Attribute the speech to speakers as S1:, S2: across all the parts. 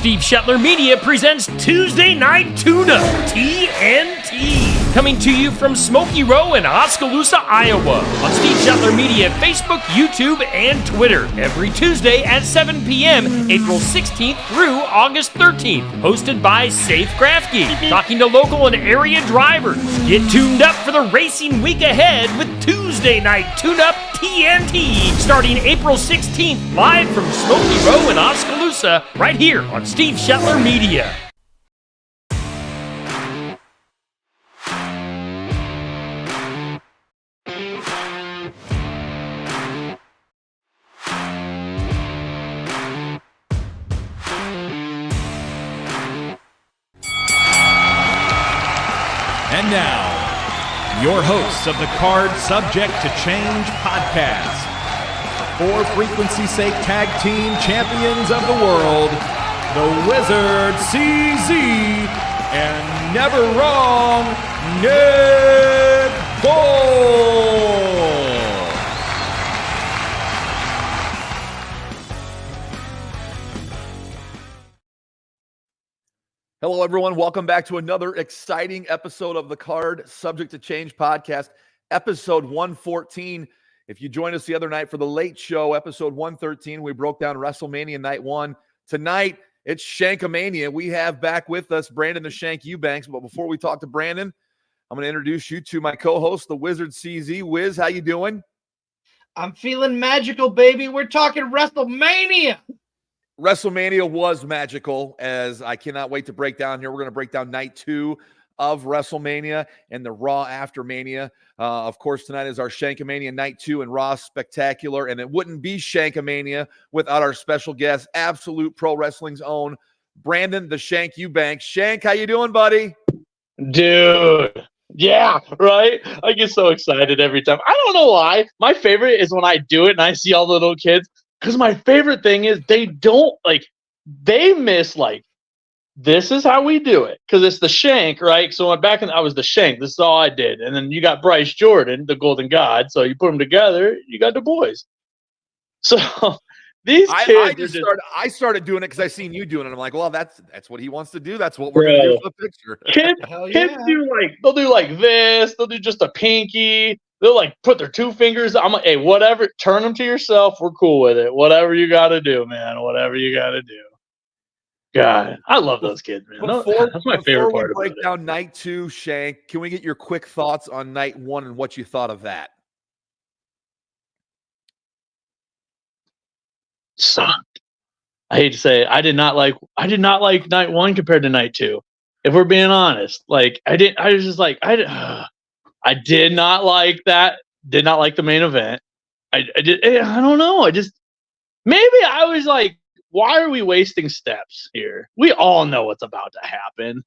S1: Steve Shetler Media presents Tuesday Night Tune-Up, TNT. Coming to you from Smoky Row in Oskaloosa, Iowa. On Steve Shetler Media, Facebook, YouTube, and Twitter. Every Tuesday at 7 p.m., April 16th through August 13th. Hosted by Safe Craftsky. Talking to local and area drivers. Get tuned up for the racing week ahead with Tuesday Night Tune-Up, TNT. Starting April 16th, live from Smoky Row in Oskaloosa, right here on Steve Shetler Media.
S2: And now, your hosts of the Card Subject to Change podcast. For frequency's sake tag team champions of the world, the Wizard CZ and never wrong, Nick Bull.
S3: Hello, everyone. Welcome back to another exciting episode of the Card Subject to Change podcast, episode 114. If you joined us the other night for the late show, episode 113, we broke down WrestleMania Night 1. Tonight, it's Shankomania. We have back with us Brandon the Shank Eubanks. But before we talk to Brandon, I'm going to introduce you to my co-host, the Wizard CZ. Wiz, how you doing?
S4: I'm feeling magical, baby. We're talking WrestleMania.
S3: WrestleMania was magical, as I cannot wait to break down here. We're going to break down night 2 of WrestleMania and the Raw after Mania. Of course, tonight is our Shankomania Night 2 and Raw Spectacular, and it wouldn't be Shankomania without our special guest, Absolute Pro Wrestling's own Brandon the Shank Eubanks. Shank, how you doing, buddy?
S5: Dude. Yeah, right? I get so excited every time. I don't know why. My favorite is when I do it and I see all the little kids. Because my favorite thing is they miss, this is how we do it. Because it's the Shank, right? So I was the Shank. This is all I did. And then you got Bryce Jordan, the Golden God. So you put them together, you got the boys. So these kids.
S3: I started doing it because I seen you doing it. I'm like, well, that's what he wants to do. That's what we're going to do for the picture.
S5: Kids they'll do like this. They'll do just a pinky. They'll put their 2 fingers. I'm like, hey, whatever. Turn them to yourself. We're cool with it. Whatever you got to do, man. Whatever you got to do. God, I love those kids, man. That's my favorite part about it. Before we break
S3: down night 2, Shank, can we get your quick thoughts on night 1 and what you thought of that?
S5: Sucked. I hate to say it. I did not like night 1 compared to night 2. If we're being honest, I did not like that. Did not like the main event. I don't know. Maybe I was like, why are we wasting steps here? We all know what's about to happen.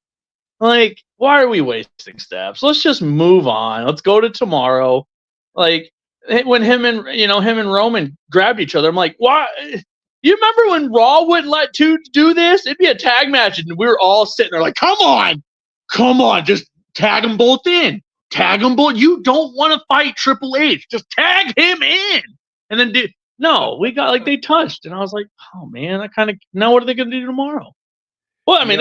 S5: Why are we wasting steps? Let's just move on. Let's go to tomorrow. When him and Roman grabbed each other, I'm like, why? You remember when Raw wouldn't let 2 do this? It'd be a tag match, and we were all sitting there like, come on, just tag them both in. Tag them both. You don't want to fight Triple H. Just tag him in. And then we got they touched. And I was like, oh man, now what are they going to do tomorrow? Well, I mean,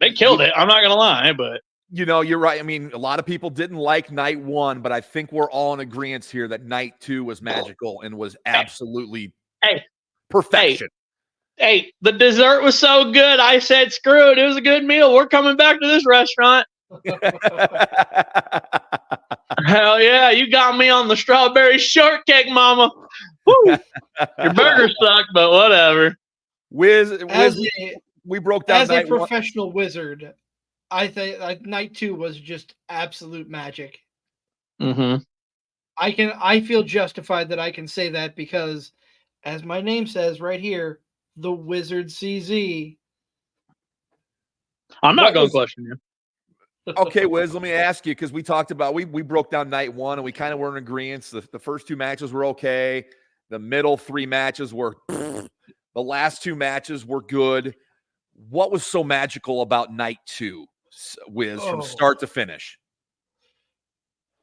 S5: they killed it. I'm not going to lie, but.
S3: You're right. I mean, a lot of people didn't like night 1, but I think we're all in agreement here that night 2 was magical and was absolutely perfection.
S5: Hey, the dessert was so good. I said, screw it. It was a good meal. We're coming back to this restaurant. Hell yeah, you got me on the strawberry shortcake, mama. Woo. Your burger sucked, but whatever.
S3: Wiz, we broke down
S4: as a professional wizard. I think night 2 was just absolute magic.
S5: Mm-hmm.
S4: I feel justified that I can say that because, as my name says right here, the Wizard CZ.
S5: I'm not going to question you.
S3: Okay, Wiz, let me ask you, because we talked about, we broke down night 1 and we kind of were in agreement. The first 2 matches were okay. The middle 3 matches were, the last 2 matches were good. What was so magical about night 2, Wiz, from start to finish?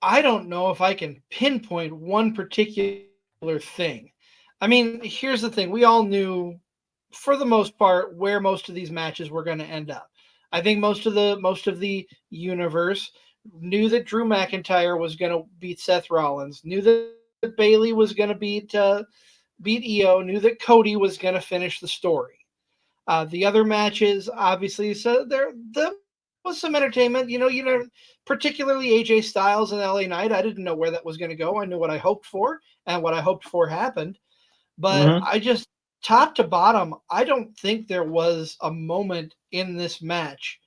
S4: I don't know if I can pinpoint one particular thing. I mean, here's the thing. We all knew for the most part, where most of these matches were going to end up. I think most of the universe knew that Drew McIntyre was going to beat Seth Rollins, knew that Bayley was going to beat Io, knew that Cody was going to finish the story. The other matches, obviously, so there was some entertainment. Particularly AJ Styles and LA Knight. I didn't know where that was going to go. I knew what I hoped for, and what I hoped for happened. But I just, top to bottom, I don't think there was a moment in this match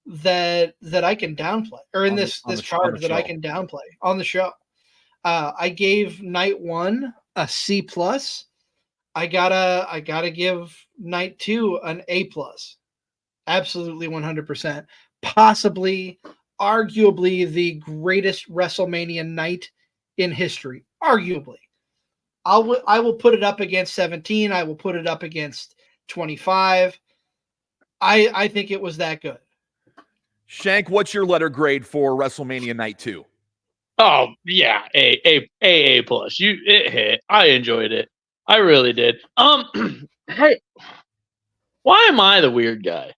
S4: that I can downplay, or in this card that I can downplay on the show. I gave Night 1 a C+. I gotta give Night 2 an A+. Absolutely 100%. Possibly, arguably the greatest WrestleMania night in history. Arguably. I will put it up against 17. I will put it up against 25. I think it was that good.
S3: Shank, what's your letter grade for WrestleMania Night 2?
S5: Oh yeah, A+. It hit. I enjoyed it. I really did. Hey, why am I the weird guy?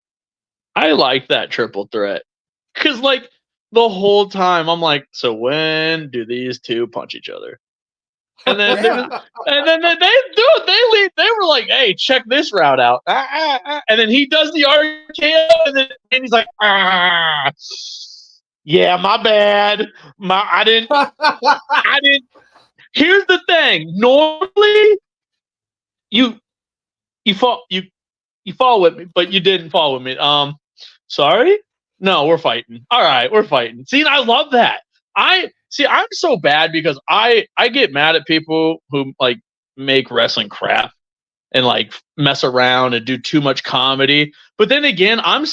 S5: I like that triple threat. Cause like the whole time I'm like, so when do these two punch each other? And then they were like, hey, check this route out. And then he does the RKO, and he's like, yeah, my bad. I didn't. Here's the thing. Normally, you fall with me, but you didn't fall with me. Sorry? No, we're fighting. All right, we're fighting. See, and I love that. I'm so bad because I get mad at people who like make wrestling crap and like mess around and do too much comedy. But then again, I'm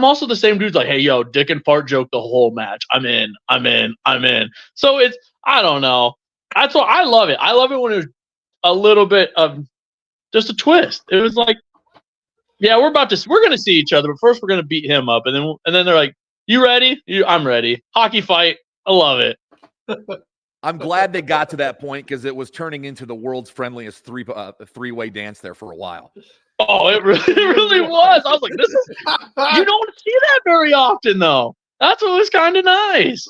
S5: also the same dude's like, hey, yo, dick and fart joke the whole match. I'm in. So it's, I don't know. That's why I love it. I love it when it was a little bit of just a twist. It was like, yeah, we're going to see each other, but first we're going to beat him up. And then they're like, you ready? I'm ready. Hockey fight. I love it.
S3: I'm glad they got to that point because it was turning into the world's friendliest three-way dance there for a while.
S5: Oh, it really was. I was like, this is, you don't see that very often, though. That's what was kind of nice.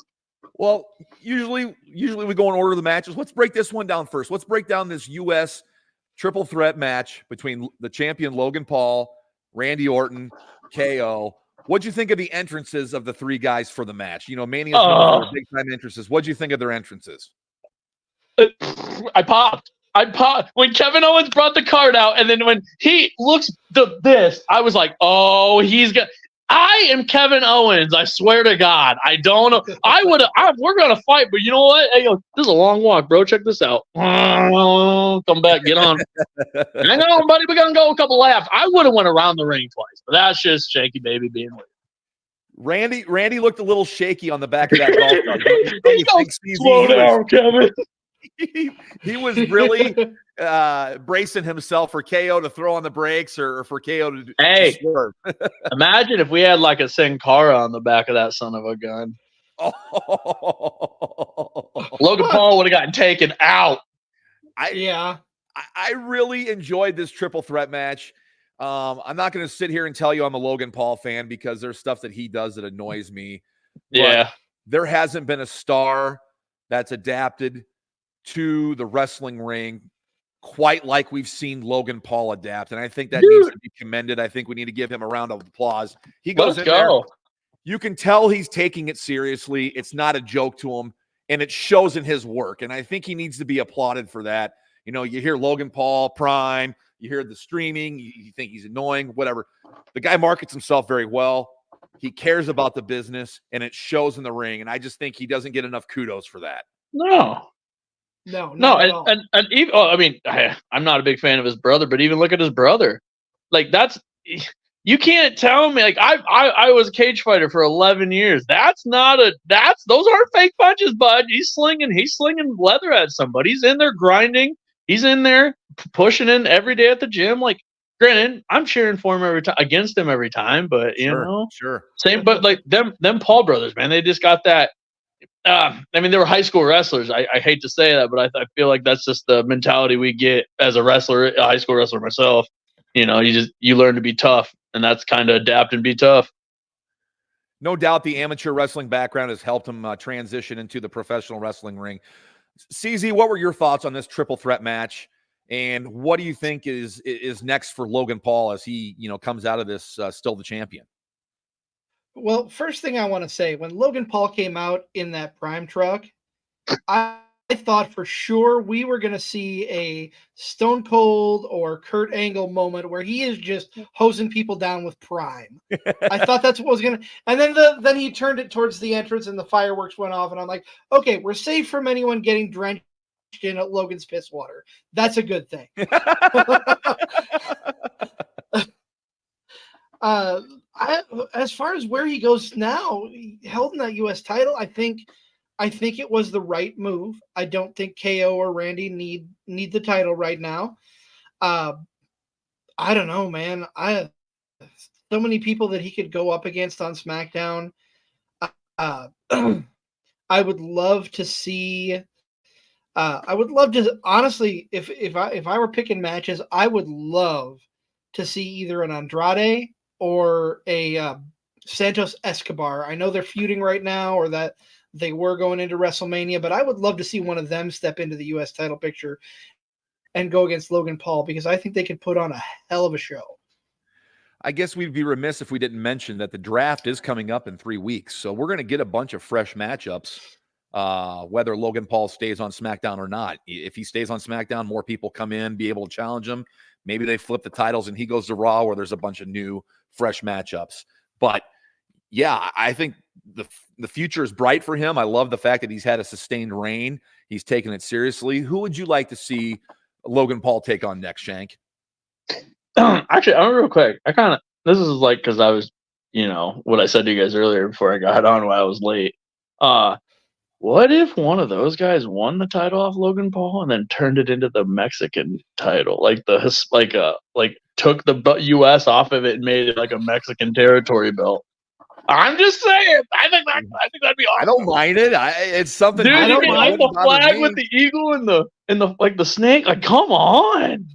S3: Well, usually we go in order of the matches. Let's break this one down first. Let's break down this U.S. triple threat match between the champion Logan Paul, Randy Orton, KO. What'd you think of the entrances of the three guys for the match? Mania's known for big-time entrances. What'd you think of their entrances?
S5: I popped. When Kevin Owens brought the card out, and then when he looks this, I was like, oh, I am Kevin Owens. I swear to God. I don't know. We're going to fight, but you know what? Hey, yo, this is a long walk, bro. Check this out. Come back. Get on. Hang on, buddy. We're going to go a couple laps. I would have went around the ring twice, but that's just Shaky Baby being weird.
S3: Randy looked a little shaky on the back of that golf cart.
S5: Slow down, Kevin.
S3: He was really bracing himself for KO to throw on the brakes or for KO to swerve.
S5: Imagine if we had like a Sin Cara on the back of that son of a gun.
S3: Oh.
S5: Logan Paul would have gotten taken out.
S3: I really enjoyed this triple threat match. I'm not going to sit here and tell you I'm a Logan Paul fan because there's stuff that he does that annoys me.
S5: Yeah.
S3: But there hasn't been a star that's adapted to the wrestling ring quite like we've seen Logan Paul adapt. And I think that needs to be commended. I think we need to give him a round of applause. He goes there. You can tell he's taking it seriously. It's not a joke to him, and it shows in his work. And I think he needs to be applauded for that. You hear Logan Paul Prime, you hear the streaming, you think he's annoying, whatever. The guy markets himself very well. He cares about the business, and it shows in the ring. And I just think he doesn't get enough kudos for that.
S5: No. And even, I'm not a big fan of his brother, but even look at his brother. Like you can't tell me. Like I was a cage fighter for 11 years. Those aren't fake punches, bud. He's slinging leather at somebody. He's in there grinding. He's in there pushing in every day at the gym. Like, granted, I'm cheering for him every time, against him every time, but
S3: sure.
S5: Same, but like them Paul brothers, man, they just got that. They were high school wrestlers. I hate to say that, but I feel like that's just the mentality we get as a wrestler, a high school wrestler myself. you learn to be tough, and that's kind of adapt and be tough.
S3: No doubt the amateur wrestling background has helped him transition into the professional wrestling ring. CZ, what were your thoughts on this triple threat match? And what do you think is next for Logan Paul as he, comes out of this still the champion?
S4: Well, first thing I want to say, when Logan Paul came out in that Prime truck, I thought for sure we were going to see a Stone Cold or Kurt Angle moment where he is just hosing people down with Prime. I thought that's what was going to, and then he turned it towards the entrance and the fireworks went off, and I'm like, okay, we're safe from anyone getting drenched in Logan's piss water. That's a good thing. As far as where he goes now, holding that U.S. title, I think it was the right move. I don't think KO or Randy need the title right now. I don't know, man. So many people that he could go up against on SmackDown. I would love to see. I would love to, honestly, if I were picking matches, I would love to see either an Andrade or a Santos Escobar. I know they're feuding right now, or that they were going into WrestleMania, but I would love to see one of them step into the U.S. title picture and go against Logan Paul, because I think they could put on a hell of a show.
S3: I guess we'd be remiss if we didn't mention that the draft is coming up in 3 weeks. So we're going to get a bunch of fresh matchups, whether Logan Paul stays on SmackDown or not. If he stays on SmackDown, more people come in, be able to challenge him. Maybe they flip the titles and he goes to Raw, where there's a bunch of new, fresh matchups. But yeah, I think the future is bright for him. I love the fact that he's had a sustained reign. He's taken it seriously. Who would you like to see Logan Paul take on next, Shank?
S5: Actually, I'm real quick. This is like, because I was, what I said to you guys earlier before I got on while I was late. What if one of those guys won the title off Logan Paul and then turned it into the Mexican title, took the U.S. off of it and made it like a Mexican territory belt? I'm just saying. I think that'd be awesome.
S3: I don't mind it. It's something.
S5: Dude,
S3: I
S5: you
S3: don't
S5: get
S3: mind
S5: like the flag with the eagle and the like the snake. Like, come on.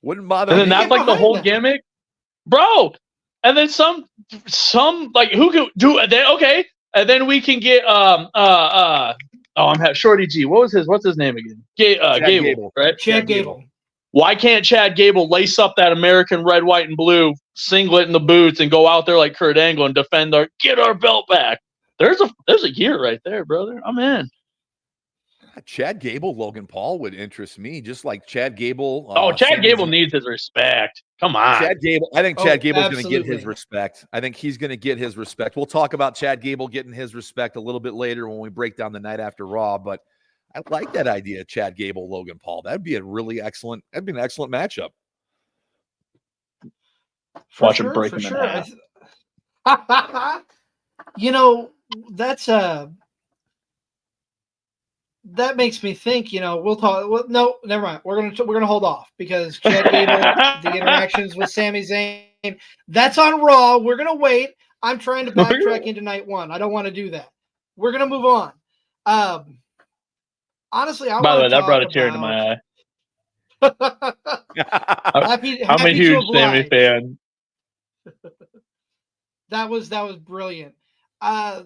S3: Wouldn't bother.
S5: And then
S3: me.
S5: that's like the whole gimmick, bro. And then some like who could do it? Okay, and then we can get Shorty G. What's his name again? Gable, right?
S4: Chad Gable.
S5: Why can't Chad Gable lace up that American red, white, and blue singlet and the boots and go out there like Kurt Angle and get our belt back? There's a year right there, brother. I'm in.
S3: Chad Gable, Logan Paul would interest me, just like Chad Gable.
S5: Chad Gable needs his respect. Come on.
S3: Chad Gable. I think Chad Gable's going to get his
S4: absolutely.
S3: respect. I think he's going to get his respect. We'll talk about Chad Gable getting his respect a little bit later when we break down the night after Raw, but I like that idea, Chad Gable, Logan Paul. That'd be an excellent matchup.
S5: Watch him break him in half.
S4: That makes me think, we'll talk. Well, no, never mind. We're gonna hold off, because Chad Gable, the interactions with Sami Zayn, that's on Raw. We're gonna wait. I'm trying to backtrack into night one. I don't want to do that. We're gonna move on. Honestly,
S5: by the way, that brought a tear into my eye. I'm a huge Sami fan.
S4: That was brilliant. I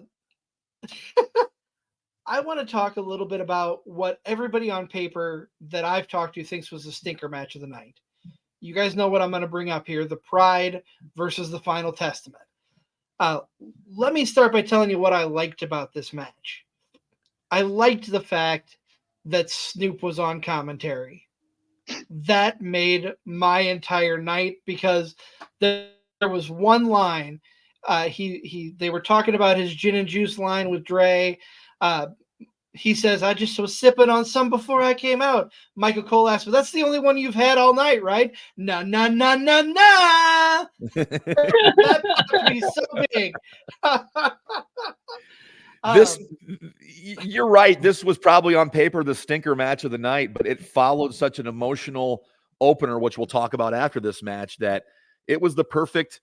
S4: want to talk a little bit about what everybody on paper that I've talked to thinks was the stinker match of the night. You guys know what I'm going to bring up here: the Pride versus the Final Testament. Let me start by telling you what I liked about this match. I liked the fact that Snoop was on commentary. That made my entire night, because there was one line. They were talking about his gin and juice line with Dre. He says, "I just was sipping on some before I came out." Michael Cole asked, "But that's the only one you've had all night, right?" Nah. That would be so big.
S3: You're right. This was probably on paper the stinker match of the night, but it followed such an emotional opener, which we'll talk about after this match, that it was the perfect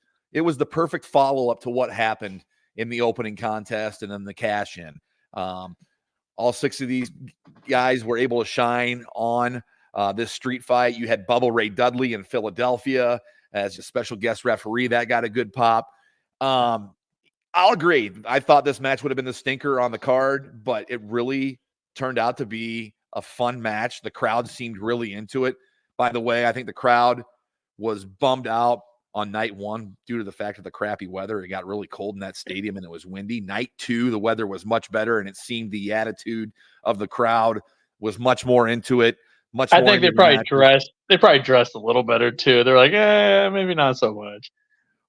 S3: follow-up to what happened in the opening contest and then the cash-in. All 6 of these guys were able to shine on this street fight. You had Bubba Ray Dudley in Philadelphia as a special guest referee. That got a good pop. I'll agree. I thought this match would have been the stinker on the card, but it really turned out to be a fun match. The crowd seemed really into it. By the way, I think the crowd was bummed out on night 1 due to the fact of the crappy weather. It got really cold in that stadium and it was windy. Night 2, the weather was much better, and it seemed the attitude of the crowd was much more into it.
S5: I think they probably dressed. They probably dressed a little better too. They're like, maybe not so much.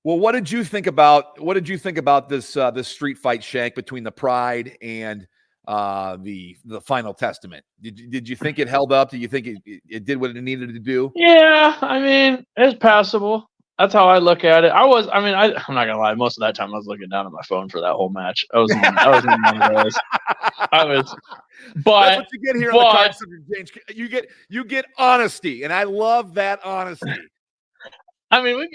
S3: Well, what did you think about this this street fight, Shank, between the Pride and the Final Testament? Did you think it held up? Do you think it did what it needed to do?
S5: Yeah, I mean, it's passable. That's how I look at it. I'm not gonna lie. Most of that time, I was looking down at my phone for that whole match. I was in one of those. But
S3: that's what you get here on the Card Subject Change. You get honesty, and I love that honesty.
S5: I mean, we